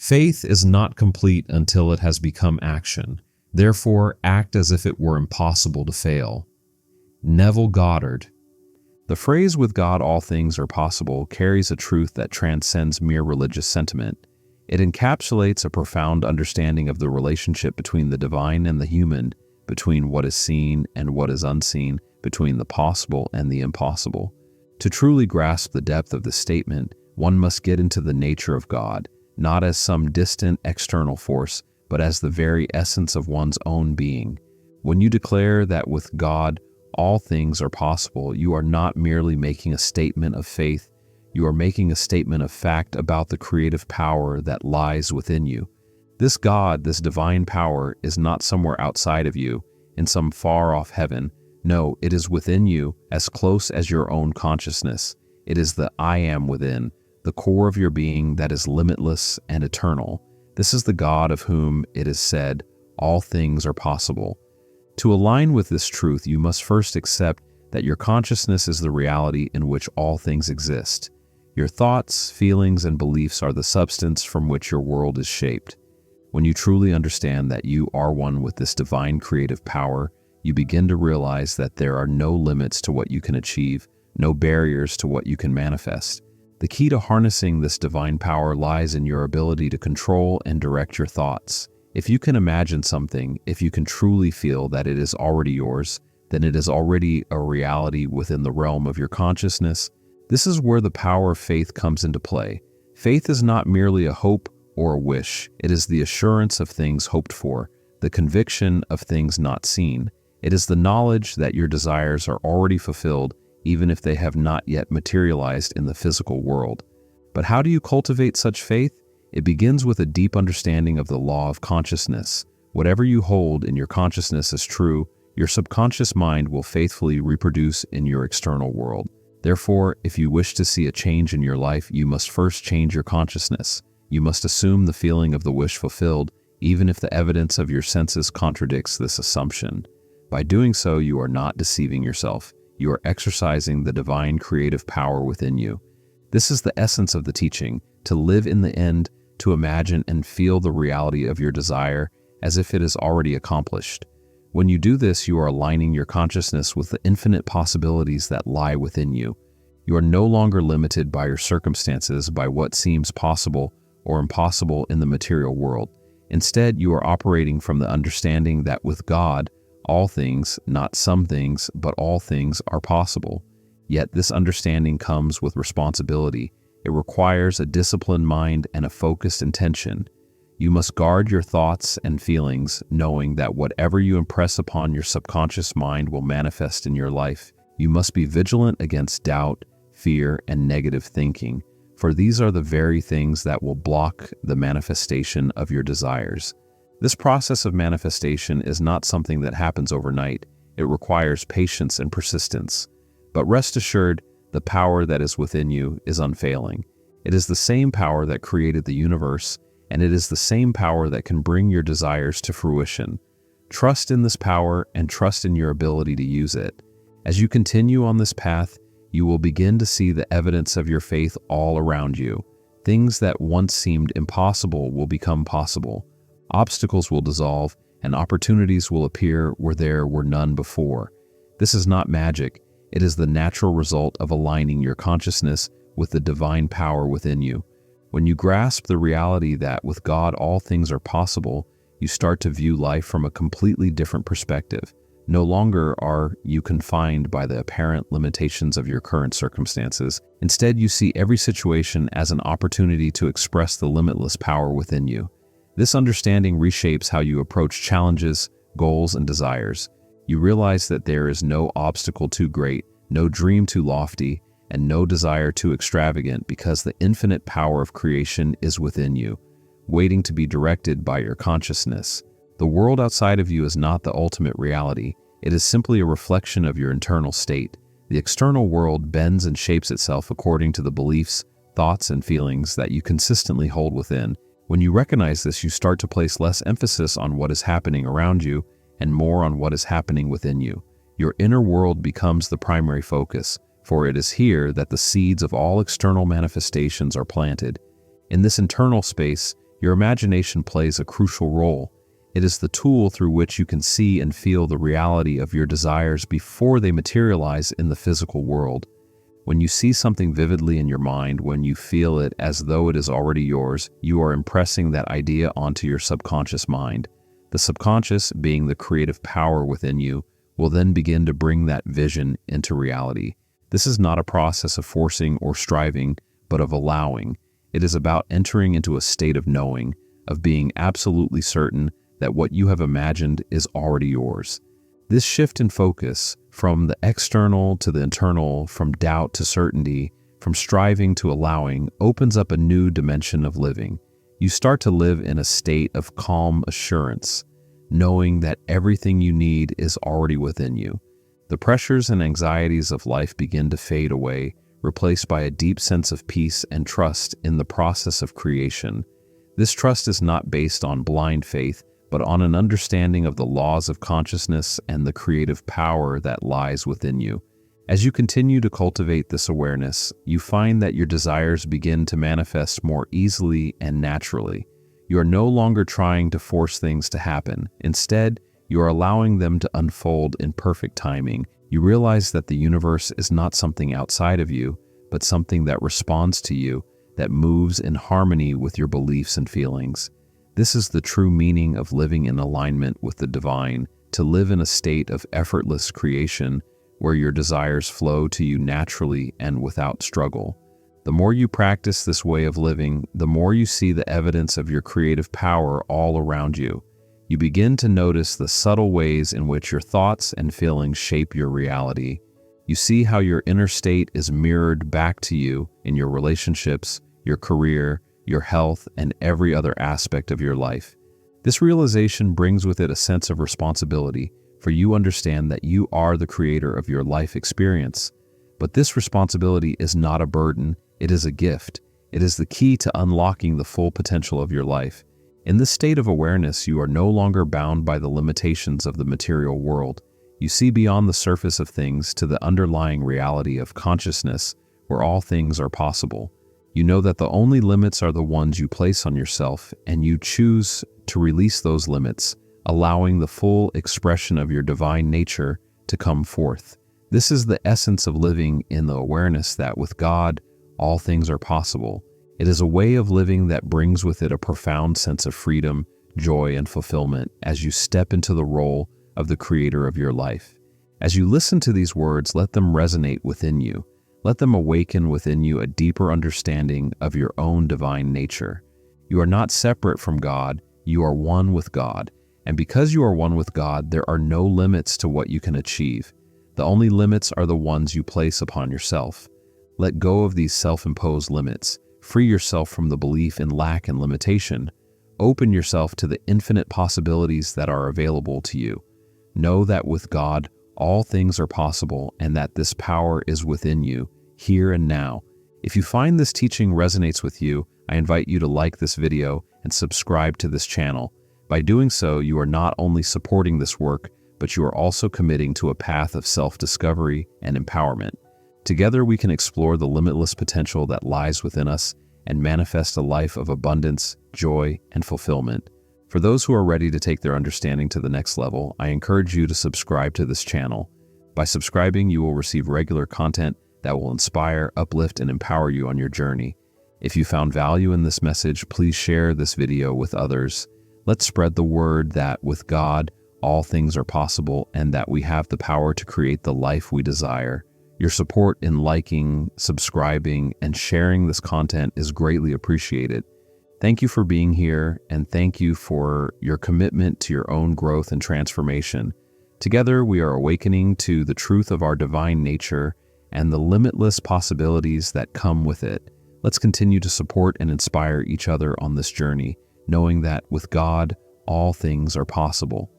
Faith is not complete until it has become action. Therefore, act as if it were impossible to fail. Neville Goddard. The phrase "with God all things are possible" carries a truth that transcends mere religious sentiment. It encapsulates a profound understanding of the relationship between the divine and the human, between what is seen and what is unseen, between the possible and the impossible. To truly grasp the depth of this statement, one must get into the nature of God, not as some distant external force, but as the very essence of one's own being. When you declare that with God all things are possible, you are not merely making a statement of faith, you are making a statement of fact about the creative power that lies within you. This God, this divine power, is not somewhere outside of you, in some far-off heaven. No, it is within you, as close as your own consciousness. It is the I am within, the core of your being that is limitless and eternal. This is the God of whom it is said, all things are possible. To align with this truth, you must first accept that your consciousness is the reality in which all things exist. Your thoughts, feelings, and beliefs are the substance from which your world is shaped. When you truly understand that you are one with this divine creative power, you begin to realize that there are no limits to what you can achieve, no barriers to what you can manifest. The key to harnessing this divine power lies in your ability to control and direct your thoughts. If you can imagine something, if you can truly feel that it is already yours, then it is already a reality within the realm of your consciousness. This is where the power of faith comes into play. Faith is not merely a hope or a wish. It is the assurance of things hoped for, the conviction of things not seen. It is the knowledge that your desires are already fulfilled, even if they have not yet materialized in the physical world. But how do you cultivate such faith? It begins with a deep understanding of the law of consciousness. Whatever you hold in your consciousness as true, your subconscious mind will faithfully reproduce in your external world. Therefore, if you wish to see a change in your life, you must first change your consciousness. You must assume the feeling of the wish fulfilled, even if the evidence of your senses contradicts this assumption. By doing so, you are not deceiving yourself. You are exercising the divine creative power within you. This is the essence of the teaching, to live in the end, to imagine and feel the reality of your desire as if it is already accomplished. When you do this, you are aligning your consciousness with the infinite possibilities that lie within you. You are no longer limited by your circumstances, by what seems possible or impossible in the material world. Instead, you are operating from the understanding that with God, all things, not some things, but all things are possible. Yet this understanding comes with responsibility. It requires a disciplined mind and a focused intention. You must guard your thoughts and feelings, knowing that whatever you impress upon your subconscious mind will manifest in your life. You must be vigilant against doubt, fear, and negative thinking, for these are the very things that will block the manifestation of your desires. This process of manifestation is not something that happens overnight. It requires patience and persistence. But rest assured, the power that is within you is unfailing. It is the same power that created the universe, and it is the same power that can bring your desires to fruition. Trust in this power and trust in your ability to use it. As you continue on this path, you will begin to see the evidence of your faith all around you. Things that once seemed impossible will become possible. Obstacles will dissolve, and opportunities will appear where there were none before. This is not magic. It is the natural result of aligning your consciousness with the divine power within you. When you grasp the reality that with God all things are possible, you start to view life from a completely different perspective. No longer are you confined by the apparent limitations of your current circumstances. Instead, you see every situation as an opportunity to express the limitless power within you. This understanding reshapes how you approach challenges, goals, and desires. You realize that there is no obstacle too great, no dream too lofty, and no desire too extravagant, because the infinite power of creation is within you, waiting to be directed by your consciousness. The world outside of you is not the ultimate reality. It is simply a reflection of your internal state. The external world bends and shapes itself according to the beliefs, thoughts, and feelings that you consistently hold within. When you recognize this, you start to place less emphasis on what is happening around you and more on what is happening within you. Your inner world becomes the primary focus, for it is here that the seeds of all external manifestations are planted. In this internal space, Your imagination plays a crucial role. It is the tool through which you can see and feel the reality of your desires before they materialize in the physical world. When you see something vividly in your mind, when you feel it as though it is already yours, you are impressing that idea onto your subconscious mind. The subconscious, being the creative power within you, will then begin to bring that vision into reality. This is not a process of forcing or striving, but of allowing. It is about entering into a state of knowing, of being absolutely certain that what you have imagined is already yours. This shift in focus, from the external to the internal, from doubt to certainty, from striving to allowing, opens up a new dimension of living. You start to live in a state of calm assurance, knowing that everything you need is already within you. The pressures and anxieties of life begin to fade away, replaced by a deep sense of peace and trust in the process of creation. This trust is not based on blind faith, but on an understanding of the laws of consciousness and the creative power that lies within you. As you continue to cultivate this awareness, you find that your desires begin to manifest more easily and naturally. You are no longer trying to force things to happen. Instead, you are allowing them to unfold in perfect timing. You realize that the universe is not something outside of you, but something that responds to you, that moves in harmony with your beliefs and feelings. This is the true meaning of living in alignment with the divine, to live in a state of effortless creation where your desires flow to you naturally and without struggle. The more you practice this way of living, the more you see the evidence of your creative power all around you. You begin to notice the subtle ways in which your thoughts and feelings shape your reality. You see how your inner state is mirrored back to you in your relationships, your career, your health, and every other aspect of your life. This realization brings with it a sense of responsibility, for you understand that you are the creator of your life experience. But this responsibility is not a burden, it is a gift. It is the key to unlocking the full potential of your life. In this state of awareness, you are no longer bound by the limitations of the material world. You see beyond the surface of things to the underlying reality of consciousness, where all things are possible. You know that the only limits are the ones you place on yourself, and you choose to release those limits, allowing the full expression of your divine nature to come forth. This is the essence of living in the awareness that with God, all things are possible. It is a way of living that brings with it a profound sense of freedom, joy, and fulfillment as you step into the role of the creator of your life. As you listen to these words, let them resonate within you. Let them awaken within you a deeper understanding of your own divine nature. You are not separate from God, you are one with God. And because you are one with God, there are no limits to what you can achieve. The only limits are the ones you place upon yourself. Let go of these self-imposed limits. Free yourself from the belief in lack and limitation. Open yourself to the infinite possibilities that are available to you. Know that with God, all things are possible and that this power is within you, here and now. If you find this teaching resonates with you, I invite you to like this video and subscribe to this channel. By doing so, you are not only supporting this work, but you are also committing to a path of self-discovery and empowerment. Together, we can explore the limitless potential that lies within us and manifest a life of abundance, joy, and fulfillment. For those who are ready to take their understanding to the next level, I encourage you to subscribe to this channel. By subscribing, you will receive regular content that will inspire, uplift, and empower you on your journey. If you found value in this message, please share this video with others. Let's spread the word that with God, all things are possible and that we have the power to create the life we desire. Your support in liking, subscribing, and sharing this content is greatly appreciated. Thank you for being here, and thank you for your commitment to your own growth and transformation. Together, we are awakening to the truth of our divine nature and the limitless possibilities that come with it. Let's continue to support and inspire each other on this journey, knowing that with God, all things are possible.